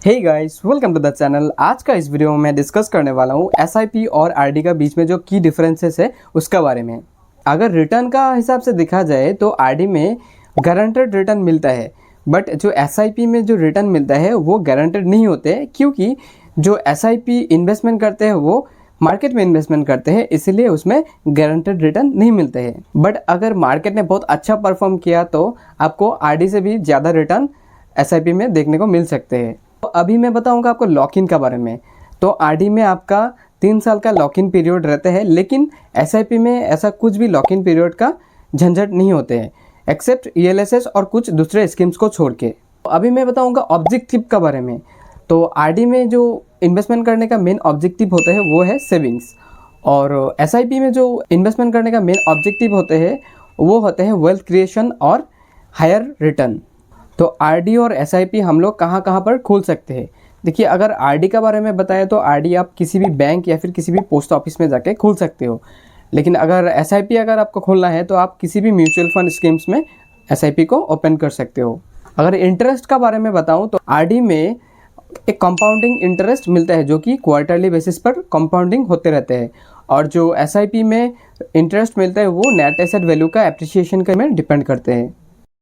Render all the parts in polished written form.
Hey guys, welcome to the channel. आज का इस वीडियो में मैं डिस्कस करने वाला हूँ एसआईपी और आरडी का बीच में जो की डिफरेंसेस है उसका बारे में। अगर रिटर्न का हिसाब से देखा जाए तो आरडी में गारंटेड रिटर्न मिलता है, बट जो एसआईपी में जो रिटर्न मिलता है वो गारंटेड नहीं होते, क्योंकि जो एसआईपी इन्वेस्टमेंट करते हैं वो मार्केट में इन्वेस्टमेंट करते हैं, इसलिए उसमें गारंटेड रिटर्न नहीं मिलते हैं। बट अगर मार्केट ने बहुत अच्छा परफॉर्म किया तो आपको आरडी से भी ज़्यादा रिटर्न एसआईपी में देखने को मिल सकते हैं। तो अभी मैं बताऊंगा आपको लॉक इन का बारे में। तो आरडी में आपका 3 साल का लॉक इन पीरियड रहता है, लेकिन एसआईपी में ऐसा कुछ भी लॉक इन पीरियड का झंझट नहीं होते हैं, एक्सेप्ट ईएलएसएस और कुछ दूसरे स्कीम्स को छोड़ के। तो अभी मैं बताऊंगा ऑब्जेक्टिव का बारे में। तो आरडी में जो इन्वेस्टमेंट करने का मेन ऑब्जेक्टिव होता है वो है सेविंग्स, और एसआईपी में जो इन्वेस्टमेंट करने का मेन ऑब्जेक्टिव होते हैं वो होते हैं वेल्थ क्रिएशन और हायर रिटर्न। तो आरडी और एसआईपी हम लोग कहाँ कहाँ पर खोल सकते हैं। देखिए, अगर आरडी का बारे में बताएं तो आरडी आप किसी भी बैंक या फिर किसी भी पोस्ट ऑफिस में जाके खोल सकते हो, लेकिन अगर एसआईपी अगर आपको खोलना है तो आप किसी भी म्यूचुअल फंड स्कीम्स में एसआईपी को ओपन कर सकते हो। अगर इंटरेस्ट का बारे में बताऊं तो आरडी में एक कंपाउंडिंग इंटरेस्ट मिलता है जो कि क्वार्टरली बेसिस पर कंपाउंडिंग होते रहते हैं, और जो एसआईपी में इंटरेस्ट मिलता है वो नेट एसेट वैल्यू का एप्रिसिएशन के में डिपेंड करते हैं।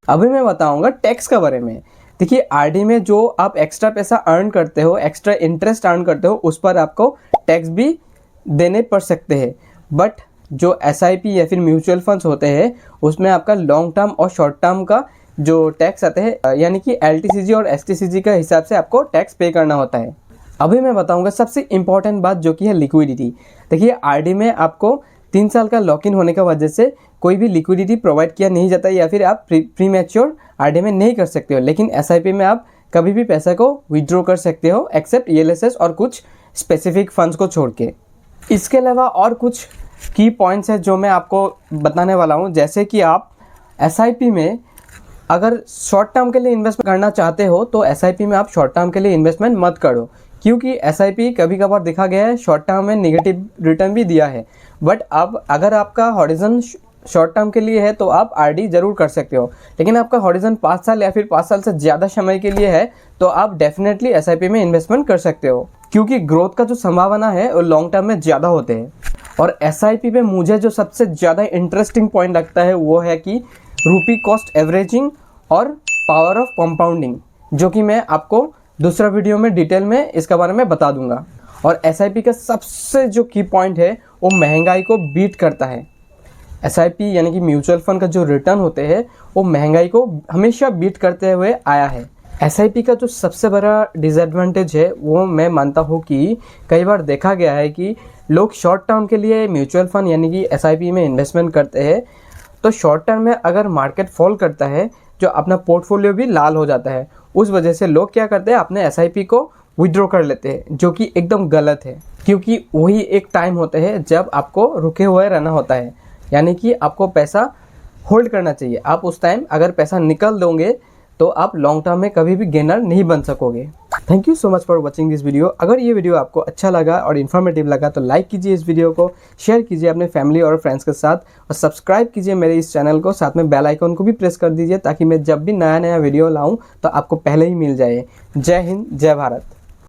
अभी मैं बताऊंगा टैक्स का बारे में। देखिए, आरडी में जो आप एक्स्ट्रा पैसा अर्न करते हो, एक्स्ट्रा इंटरेस्ट अर्न करते हो, उस पर आपको टैक्स भी देने पड़ सकते हैं। बट जो एसआईपी या फिर म्यूचुअल फंड्स होते हैं उसमें आपका लॉन्ग टर्म और शॉर्ट टर्म का जो टैक्स आते हैं, यानी कि एलटीसीजी और एसटीसीजी का हिसाब से आपको टैक्स पे करना होता है। अभी मैं बताऊंगा सबसे इम्पॉर्टेंट बात जो कि है लिक्विडिटी। देखिए, आरडी में आपको 3 साल का लॉक इन होने की वजह से कोई भी लिक्विडिटी प्रोवाइड किया नहीं जाता, या फिर आप प्री मैच्योर आरडी में नहीं कर सकते हो, लेकिन एसआईपी में आप कभी भी पैसा को विड्रॉ कर सकते हो, एक्सेप्ट ईएलएसएस और कुछ स्पेसिफिक फंड्स को छोड़ के। इसके अलावा और कुछ की पॉइंट्स है जो मैं आपको बताने वाला हूँ, जैसे कि आप एसआईपी में अगर शॉर्ट टर्म के लिए इन्वेस्टमेंट करना चाहते हो तो एसआईपी में आप शॉर्ट टर्म के लिए इन्वेस्टमेंट मत करो, क्योंकि एसआईपी कभी कभार देखा गया है शॉर्ट टर्म में नेगेटिव रिटर्न भी दिया है। बट अब अगर आपका हॉरिजन शॉर्ट टर्म के लिए है तो आप आरडी जरूर कर सकते हो, लेकिन आपका हॉरिजन 5 साल या फिर 5 साल से ज़्यादा समय के लिए है तो आप डेफिनेटली एसआईपी में इन्वेस्टमेंट कर सकते हो, क्योंकि ग्रोथ का जो संभावना है वो लॉन्ग टर्म में ज़्यादा होते हैं। और एसआईपी में मुझे जो सबसे ज़्यादा इंटरेस्टिंग पॉइंट लगता है वो है कि रूपी कॉस्ट एवरेजिंग और पावर ऑफ कंपाउंडिंग, जो कि मैं आपको दूसरा वीडियो में डिटेल में इसके बारे में बता दूंगा। और एसआईपी का सबसे जो की पॉइंट है वो महंगाई को बीट करता है। एसआईपी यानी कि म्यूचुअल फंड का जो रिटर्न होते हैं वो महंगाई को हमेशा बीट करते हुए आया है। एसआईपी का जो सबसे बड़ा डिसएडवांटेज है वो मैं मानता हूँ कि कई बार देखा गया है कि लोग शॉर्ट टर्म के लिए म्यूचुअल फंड यानी कि एसआईपी में इन्वेस्टमेंट करते हैं, तो शॉर्ट टर्म में अगर मार्केट फॉल करता है जो अपना पोर्टफोलियो भी लाल हो जाता है, उस वजह से लोग क्या करते हैं अपने एसआईपी को विड्रॉ कर लेते हैं, जो कि एकदम गलत है, क्योंकि वही एक टाइम होता है जब आपको रुके हुए रहना होता है, यानी कि आपको पैसा होल्ड करना चाहिए। आप उस टाइम अगर पैसा निकल दोगे तो आप लॉन्ग टर्म में कभी भी गेनर नहीं बन सकोगे। Thank you so much for watching this video. अगर ये वीडियो आपको अच्छा लगा और इन्फॉर्मेटिव लगा तो लाइक कीजिए इस वीडियो को, शेयर कीजिए अपने फैमिली और फ्रेंड्स के साथ, और सब्सक्राइब कीजिए मेरे इस चैनल को। साथ में बेल आइकन को भी प्रेस कर दीजिए ताकि मैं जब भी नया वीडियो लाऊं तो आपको पहले ही मिल जाए। जय हिंद, जय भारत।